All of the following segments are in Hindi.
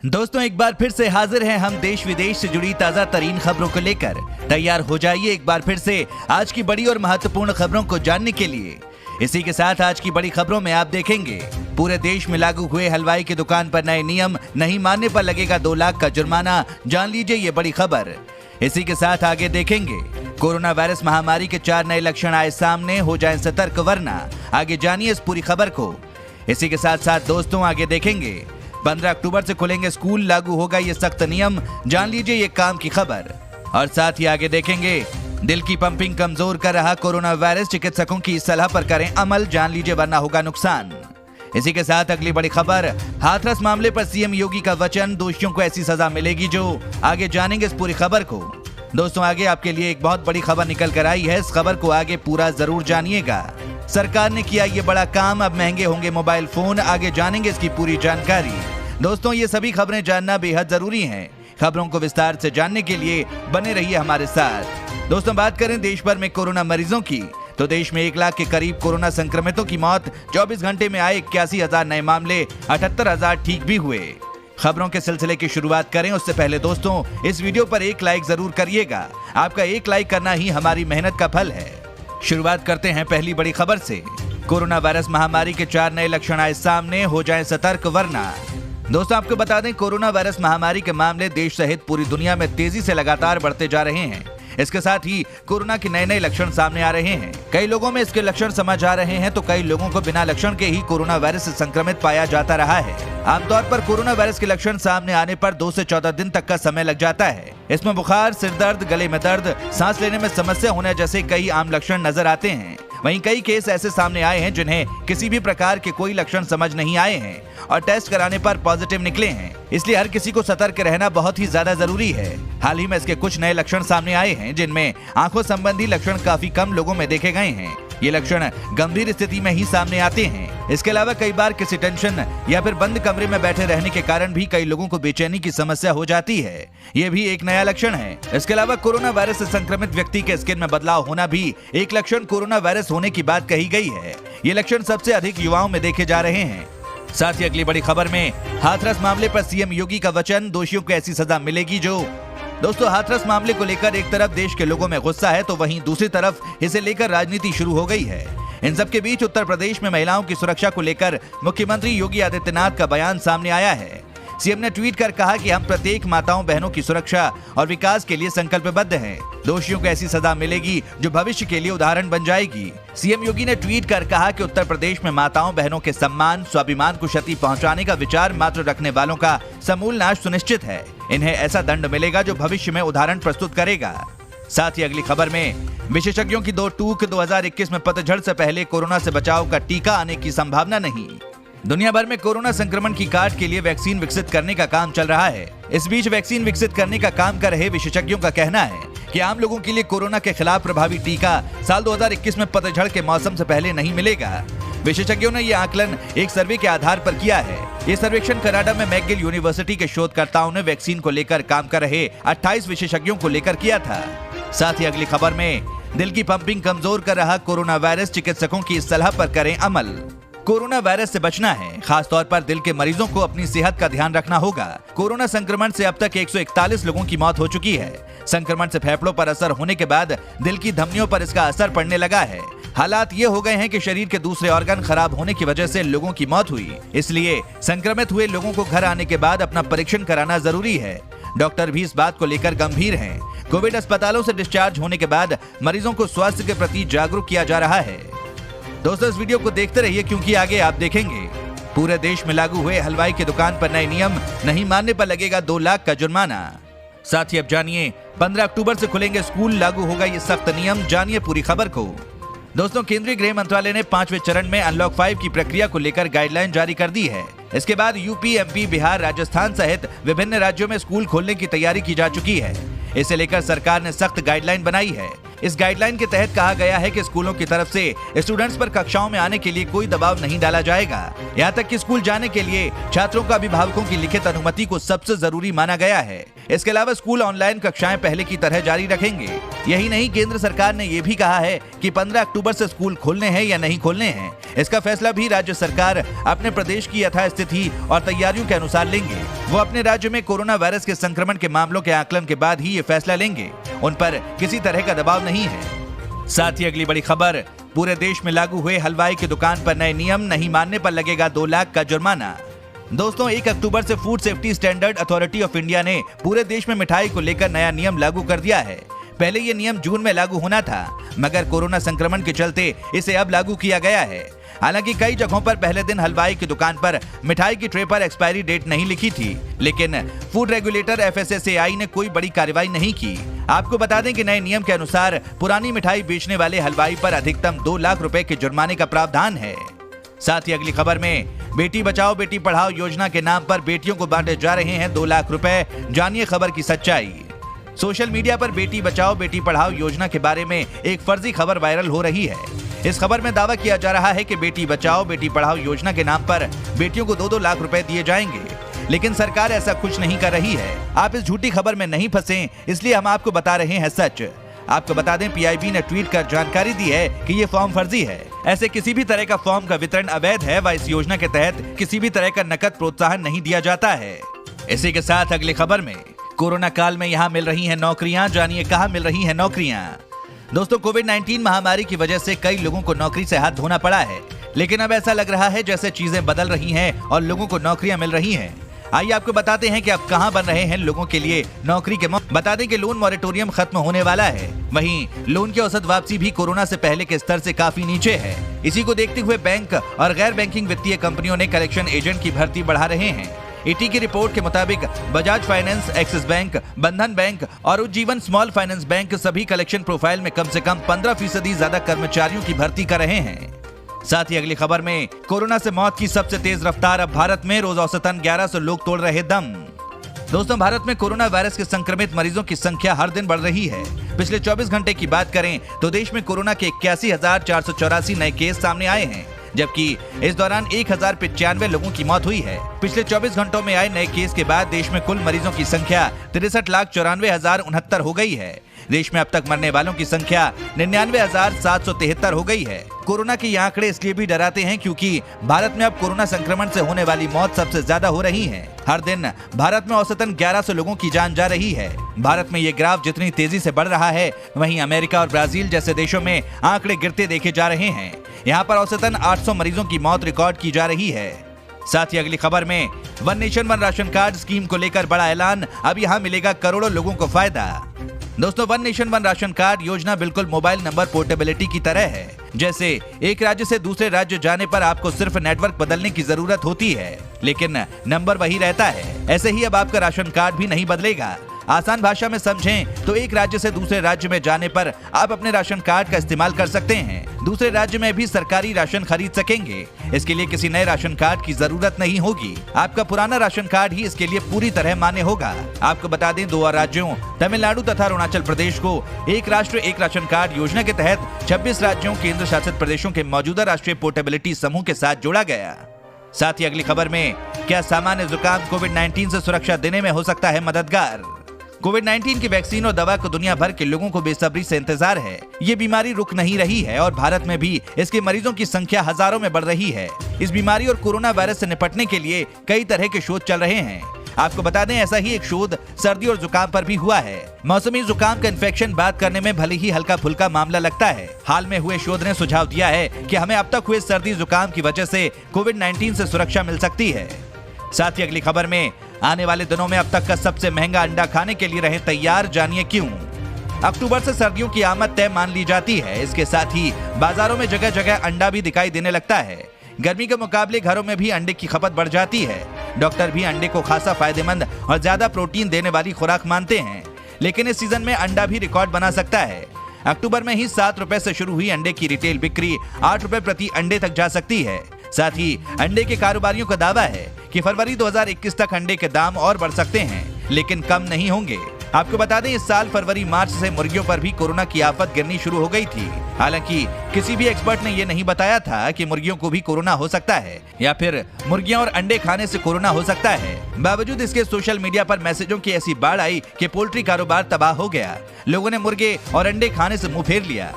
दोस्तों एक बार फिर से हाजिर हैं हम देश विदेश से जुड़ी ताजा तरीन खबरों को लेकर। तैयार हो जाइए एक बार फिर से आज की बड़ी और महत्वपूर्ण खबरों को जानने के लिए। इसी के साथ आज की बड़ी खबरों में आप देखेंगे पूरे देश में लागू हुए हलवाई की दुकान पर नए नियम, नहीं मानने पर लगेगा 2 लाख का जुर्माना। जान लीजिए ये बड़ी खबर। इसी के साथ आगे देखेंगे कोरोना वायरस महामारी के 4 नए लक्षण आए सामने, हो जाएं सतर्क वरना। आगे जानिए इस पूरी खबर को। इसी के साथ साथ दोस्तों आगे देखेंगे 15 अक्टूबर से खुलेंगे स्कूल, लागू होगा ये सख्त नियम। जान लीजिए ये काम की खबर। और साथ ही आगे देखेंगे दिल की पंपिंग कमजोर कर रहा कोरोना वायरस, चिकित्सकों की सलाह पर करें अमल। जान लीजिए वरना होगा नुकसान। इसी के साथ अगली बड़ी खबर, हाथरस मामले पर सीएम योगी का वचन, दोषियों को ऐसी सजा मिलेगी जो। आगे जानेंगे इस पूरी खबर को। दोस्तों आगे आपके लिए एक बहुत बड़ी खबर निकल कर आई है, इस खबर को आगे पूरा जरूर जानिएगा। सरकार ने किया ये बड़ा काम, अब महंगे होंगे मोबाइल फोन। आगे जानेंगे इसकी पूरी जानकारी। दोस्तों ये सभी खबरें जानना बेहद जरूरी हैं। खबरों को विस्तार से जानने के लिए बने रहिए हमारे साथ। दोस्तों बात करें देश भर में कोरोना मरीजों की, तो देश में 1 लाख के करीब कोरोना संक्रमितों की मौत। 24 घंटे में आए 81,000 नए मामले, 78,000 ठीक भी हुए। खबरों के सिलसिले की शुरुआत करें उससे पहले दोस्तों इस वीडियो पर एक लाइक जरूर करिएगा। आपका एक लाइक करना ही हमारी मेहनत का फल है। शुरुआत करते हैं पहली बड़ी खबर से। कोरोना वायरस महामारी के 4 नए लक्षण आए सामने, हो जाएं सतर्क वरना। दोस्तों आपको बता दें कोरोना वायरस महामारी के मामले देश सहित पूरी दुनिया में तेजी से लगातार बढ़ते जा रहे हैं। इसके साथ ही कोरोना के नए लक्षण सामने आ रहे हैं। कई लोगों में इसके लक्षण समझ आ रहे हैं तो कई लोगों को बिना लक्षण के ही कोरोना वायरस से संक्रमित पाया जाता रहा है। आमतौर पर कोरोना वायरस के लक्षण सामने आने पर 2 से 14 दिन तक का समय लग जाता है। इसमें बुखार, सिर दर्द, गले में दर्द, सांस लेने में समस्या होने जैसे कई आम लक्षण नजर आते हैं। वहीं कई केस ऐसे सामने आए हैं जिन्हें किसी भी प्रकार के कोई लक्षण समझ नहीं आए हैं और टेस्ट कराने पर पॉजिटिव निकले हैं। इसलिए हर किसी को सतर्क रहना बहुत ही ज्यादा जरूरी है। हाल ही में इसके कुछ नए लक्षण सामने आए हैं जिनमें आंखों संबंधी लक्षण काफी कम लोगों में देखे गए हैं। ये लक्षण गंभीर स्थिति में ही सामने आते हैं। इसके अलावा कई बार किसी टेंशन या फिर बंद कमरे में बैठे रहने के कारण भी कई लोगों को बेचैनी की समस्या हो जाती है। ये भी एक नया लक्षण है। इसके अलावा कोरोना वायरस से संक्रमित व्यक्ति के स्किन में बदलाव होना भी एक लक्षण कोरोना वायरस होने की बात कही गई है। ये लक्षण सबसे अधिक युवाओं में देखे जा रहे हैं। साथ ही अगली बड़ी खबर में हाथरस मामले पर सीएम योगी का वचन, दोषियों को ऐसी सजा मिलेगी जो। दोस्तों हाथरस मामले को लेकर एक तरफ देश के लोगों में गुस्सा है तो वहीं दूसरी तरफ इसे लेकर राजनीति शुरू हो गई है। इन सब के बीच उत्तर प्रदेश में महिलाओं की सुरक्षा को लेकर मुख्यमंत्री योगी आदित्यनाथ का बयान सामने आया है। सीएम ने ट्वीट कर कहा कि हम प्रत्येक माताओं बहनों की सुरक्षा और विकास के लिए संकल्पबद्ध हैं। दोषियों को ऐसी सजा मिलेगी जो भविष्य के लिए उदाहरण बन जाएगी। सीएम योगी ने ट्वीट कर कहा कि उत्तर प्रदेश में माताओं बहनों के सम्मान, स्वाभिमान को क्षति पहुंचाने का विचार मात्र रखने वालों का समूल नाश सुनिश्चित है। इन्हें ऐसा दंड मिलेगा जो भविष्य में उदाहरण प्रस्तुत करेगा। साथ ही अगली खबर में विशेषज्ञों की 2 टूक, 2021 में पतझड़ से पहले कोरोना से बचाव का टीका आने की संभावना नहीं। दुनिया भर में कोरोना संक्रमण की काट के लिए वैक्सीन विकसित करने का काम चल रहा है। इस बीच वैक्सीन विकसित करने का काम कर रहे विशेषज्ञों का कहना है कि आम लोगों के लिए कोरोना के खिलाफ प्रभावी टीका साल 2021 में पतझड़ के मौसम से पहले नहीं मिलेगा। विशेषज्ञों ने यह आकलन एक सर्वे के आधार पर किया है। ये सर्वेक्षण कनाडा में मैकगिल यूनिवर्सिटी के शोधकर्ताओं ने वैक्सीन को लेकर काम कर रहे 28 विशेषज्ञों को लेकर किया था। साथ ही अगली खबर में दिल की पंपिंग कमजोर कर रहा कोरोना वायरस, चिकित्सकों की सलाह पर करें अमल। कोरोना वायरस से बचना है, खासतौर पर दिल के मरीजों को अपनी सेहत का ध्यान रखना होगा। कोरोना संक्रमण से अब तक 141 लोगों की मौत हो चुकी है। संक्रमण से फेफड़ों पर असर होने के बाद दिल की धमनियों पर इसका असर पड़ने लगा है। हालात ये हो गए हैं कि शरीर के दूसरे ऑर्गन खराब होने की वजह से लोगों की मौत हुई। इसलिए संक्रमित हुए लोगों को घर आने के बाद अपना परीक्षण कराना जरूरी है। डॉक्टर भी इस बात को लेकर गंभीर हैं। कोविड अस्पतालों से डिस्चार्ज होने के बाद मरीजों को स्वास्थ्य के प्रति जागरूक किया जा रहा है। दोस्तों इस वीडियो को देखते रहिए क्योंकि आगे आप देखेंगे पूरे देश में लागू हुए हलवाई की दुकान पर नए नियम, नहीं मानने पर लगेगा 2 लाख का जुर्माना। साथ ही अब जानिए 15 अक्टूबर से खुलेंगे स्कूल, लागू होगा ये सख्त नियम। जानिए पूरी खबर को। दोस्तों केंद्रीय गृह मंत्रालय ने 5वें चरण में अनलॉक 5 की प्रक्रिया को लेकर गाइडलाइन जारी कर दी है। इसके बाद यूपी, एमपी, बिहार, राजस्थान सहित विभिन्न राज्यों में स्कूल खोलने की तैयारी की जा चुकी है। इसे लेकर सरकार ने सख्त गाइडलाइन बनाई है। इस गाइडलाइन के तहत कहा गया है कि स्कूलों की तरफ से स्टूडेंट्स पर कक्षाओं में आने के लिए कोई दबाव नहीं डाला जाएगा। यहाँ तक कि स्कूल जाने के लिए छात्रों का अभिभावकों की लिखित अनुमति को सबसे जरूरी माना गया है। इसके अलावा स्कूल ऑनलाइन कक्षाएं पहले की तरह जारी रखेंगे। यही नहीं, केंद्र सरकार ने यह भी कहा है कि 15 अक्टूबर से स्कूल खोलने हैं या नहीं खोलने हैं, इसका फैसला भी राज्य सरकार अपने प्रदेश की यथास्थिति और तैयारियों के अनुसार लेंगे। वो अपने राज्य में कोरोना वायरस के संक्रमण के मामलों के आकलन के बाद ही ये फैसला लेंगे। उन पर किसी तरह का दबाव नहीं है। साथ ही अगली बड़ी खबर, पूरे देश में लागू हुए हलवाई की दुकान पर नए नियम, नहीं मानने पर लगेगा 2 लाख का जुर्माना। दोस्तों, 1 अक्टूबर से food safety standard authority of India ने पूरे देश में मिठाई को लेकर नया नियम लागू कर दिया है। पहले ये नियम जून में लागू होना था, मगर कोरोना संक्रमण के चलते इसे अब लागू किया गया है। हालांकि कई जगहों पर पहले दिन हलवाई की दुकान पर मिठाई की ट्रे पर एक्सपायरी डेट नहीं लिखी थी, लेकिन फूड रेगुलेटर FSSAI ने कोई बड़ी कार्रवाई नहीं की। आपको बता दें कि नए नियम के अनुसार पुरानी मिठाई बेचने वाले हलवाई पर अधिकतम 2 लाख रुपए के जुर्माने का प्रावधान है। साथ ही अगली खबर में, बेटी बचाओ बेटी पढ़ाओ योजना के नाम पर बेटियों को बांटे जा रहे हैं 2 लाख रुपए। जानिए खबर की सच्चाई। सोशल मीडिया पर बेटी बचाओ बेटी पढ़ाओ योजना के बारे में एक फर्जी खबर वायरल हो रही है। इस खबर में दावा किया जा रहा है कि बेटी बचाओ बेटी पढ़ाओ योजना के नाम पर बेटियों को 2-2 लाख रुपए दिए जाएंगे, लेकिन सरकार ऐसा कुछ नहीं कर रही है। आप इस झूठी खबर में नहीं फंसे, इसलिए हम आपको बता रहे हैं सच। आपको बता दें, PIB ने ट्वीट कर जानकारी दी है कि ये फॉर्म फर्जी है। ऐसे किसी भी तरह का फॉर्म का वितरण अवैध है व इस योजना के तहत किसी भी तरह का नकद प्रोत्साहन नहीं दिया जाता है। इसी के साथ अगली खबर में, कोरोना काल में यहाँ मिल रही हैं नौकरियां। जानिए कहाँ मिल रही हैं नौकरियां। दोस्तों, कोविड-19 महामारी की वजह से कई लोगों को नौकरी से हाथ धोना पड़ा है, लेकिन अब ऐसा लग रहा है जैसे चीजें बदल रही हैं और लोगों को नौकरियां मिल रही हैं। आइए आपको बताते हैं कि अब कहां बन रहे हैं लोगों के लिए नौकरी के मौके। बता दें कि लोन मॉरेटोरियम खत्म होने वाला है। वहीं लोन की औसत वापसी भी कोरोना से पहले के स्तर से काफी नीचे है। इसी को देखते हुए बैंक और गैर बैंकिंग वित्तीय कंपनियों ने कलेक्शन एजेंट की भर्ती बढ़ा रहे हैं। ईटी की रिपोर्ट के मुताबिक बजाज फाइनेंस, एक्सिस बैंक, बंधन बैंक और उज्जीवन स्मॉल फाइनेंस बैंक सभी कलेक्शन प्रोफाइल में कम से कम 15% ज्यादा कर्मचारियों की भर्ती कर रहे हैं। साथ ही अगली खबर में, कोरोना से मौत की सबसे तेज रफ्तार अब भारत में। रोज औसतन 1100 लोग तोड़ रहे दम। दोस्तों, भारत में कोरोना वायरस के संक्रमित मरीजों की संख्या हर दिन बढ़ रही है। पिछले 24 घंटे की बात करें तो देश में कोरोना के 81,484 नए केस सामने आए हैं, जबकि इस दौरान 1095 लोगों की मौत हुई है। पिछले 24 घंटों में आए नए केस के बाद देश में कुल मरीजों की संख्या 63,94,069 हो गई है। देश में अब तक मरने वालों की संख्या 99,773 हो गई है। कोरोना के ये आंकड़े इसलिए भी डराते हैं क्योंकि भारत में अब कोरोना संक्रमण से होने वाली मौत सबसे ज्यादा हो रही है। हर दिन भारत में औसतन 1100 लोगों की जान जा रही है। भारत में ये ग्राफ जितनी तेजी से बढ़ रहा है, वहीं अमेरिका और ब्राजील जैसे देशों में आंकड़े गिरते देखे जा रहे हैं। यहाँ पर औसतन 800 मरीजों की मौत रिकॉर्ड की जा रही है। साथ ही अगली खबर में, one nation one ration card scheme को लेकर बड़ा ऐलान। अब यहाँ मिलेगा करोड़ों लोगों को फायदा। दोस्तों, one nation one ration card योजना बिल्कुल मोबाइल नंबर पोर्टेबिलिटी की तरह है। जैसे एक राज्य से दूसरे राज्य जाने पर आपको सिर्फ नेटवर्क बदलने की जरूरत होती है, लेकिन नंबर वही रहता है। ऐसे ही अब आपका राशन कार्ड भी नहीं बदलेगा। आसान भाषा में समझें तो एक राज्य से दूसरे राज्य में जाने पर आप अपने राशन कार्ड का इस्तेमाल कर सकते हैं। दूसरे राज्य में भी सरकारी राशन खरीद सकेंगे। इसके लिए किसी नए राशन कार्ड की जरूरत नहीं होगी। आपका पुराना राशन कार्ड ही इसके लिए पूरी तरह मान्य होगा। आपको बता दें, 2 राज्यों तमिलनाडु तथा अरुणाचल प्रदेश को एक राष्ट्र एक राशन कार्ड योजना के तहत 26 राज्यों केंद्र शासित प्रदेशों के मौजूदा राष्ट्रीय पोर्टेबिलिटी समूह के साथ जोड़ा गया। साथ ही अगली खबर में, क्या सामान्य जुकाम कोविड-19 से सुरक्षा देने में हो सकता है मददगार। कोविड-19 की वैक्सीन और दवा को दुनिया भर के लोगों को बेसब्री से इंतजार है। ये बीमारी रुक नहीं रही है और भारत में भी इसके मरीजों की संख्या हजारों में बढ़ रही है। इस बीमारी और कोरोना वायरस से निपटने के लिए कई तरह के शोध चल रहे हैं। आपको बता दें, ऐसा ही एक शोध सर्दी और जुकाम पर भी हुआ है। मौसमी जुकाम का इन्फेक्शन बात करने में भले ही हल्का फुल्का मामला लगता है। हाल में हुए शोध ने सुझाव दिया है कि हमें अब तक हुए सर्दी जुकाम की वजह से कोविड-19 से सुरक्षा मिल सकती है। साथ ही अगली खबर में, आने वाले दिनों में अब तक का सबसे महंगा अंडा खाने के लिए रहे तैयार। जानिए क्यों। अक्टूबर से सर्दियों की आमद तय मान ली जाती है। इसके साथ ही बाजारों में जगह जगह अंडा भी दिखाई देने लगता है। गर्मी के मुकाबले घरों में भी अंडे की खपत बढ़ जाती है। डॉक्टर भी अंडे को खासा फायदेमंद और ज्यादा प्रोटीन देने वाली खुराक मानते हैं, लेकिन इस सीजन में अंडा भी रिकॉर्ड बना सकता है। अक्टूबर में ही 7 रुपए से शुरू हुई अंडे की रिटेल बिक्री 8 रुपए प्रति अंडे तक जा सकती है। साथ ही अंडे के कारोबारियों का दावा है कि फरवरी 2021 तक अंडे के दाम और बढ़ सकते हैं, लेकिन कम नहीं होंगे। आपको बता दें, इस साल फरवरी मार्च से मुर्गियों पर भी कोरोना की आफत गिरनी शुरू हो गई थी। हालांकि किसी भी एक्सपर्ट ने ये नहीं बताया था कि मुर्गियों को भी कोरोना हो सकता है या फिर मुर्गियां और अंडे खाने से कोरोना हो सकता है। बावजूद इसके सोशल मीडिया पर मैसेजों की ऐसी बाढ़ आई कि पोल्ट्री कारोबार तबाह हो गया। लोगों ने मुर्गे और अंडे खाने से मुंह फेर लिया।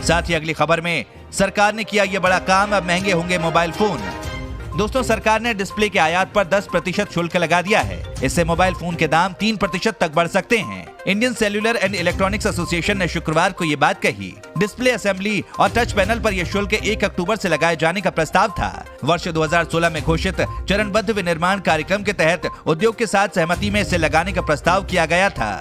साथ ही अगली खबर में सरकार ने किया ये बड़ा काम, अब महंगे होंगे मोबाइल फोन। दोस्तों, सरकार ने डिस्प्ले के आयात पर 10% शुल्क लगा दिया है। इससे मोबाइल फोन के दाम 3% तक बढ़ सकते हैं। Indian cellular and electronics association ने शुक्रवार को ये बात कही। डिस्प्ले असेंबली और टच पैनल पर यह शुल्क 1 अक्टूबर से लगाए जाने का प्रस्ताव था। वर्ष 2016 में घोषित चरणबद्ध विनिर्माण कार्यक्रम के तहत उद्योग के साथ सहमति में इसे लगाने का प्रस्ताव किया गया था।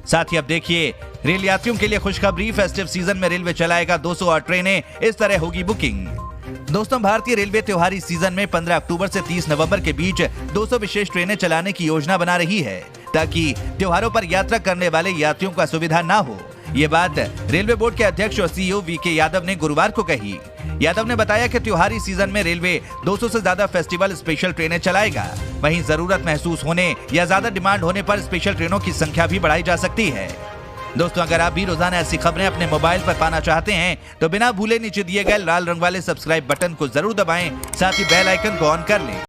साथ ही अब देखिए, रेल यात्रियों के लिए खुशखबरी। फेस्टिव सीजन में रेलवे चलाएगा 200 और ट्रेनें, इस तरह होगी बुकिंग। दोस्तों, भारतीय रेलवे त्योहारी सीजन में 15 अक्टूबर से 30 नवंबर के बीच 200 विशेष ट्रेनें चलाने की योजना बना रही है, ताकि त्योहारों पर यात्रा करने वाले यात्रियों को असुविधा न हो। ये बात रेलवे बोर्ड के अध्यक्ष और सीईओ वीके यादव ने गुरुवार को कही। यादव ने बताया कि त्योहारी सीजन में रेलवे 200 से ज्यादा फेस्टिवल स्पेशल ट्रेनें चलाएगा। वहीं जरूरत महसूस होने या ज्यादा डिमांड होने पर स्पेशल ट्रेनों की संख्या भी बढ़ाई जा सकती है। दोस्तों, अगर आप भी रोजाना ऐसी खबरें अपने मोबाइल पर पाना चाहते हैं तो बिना भूले नीचे दिए गए लाल रंग वाले सब्सक्राइब बटन को जरूर दबाएं, साथ ही बेल आइकन को ऑन कर लें।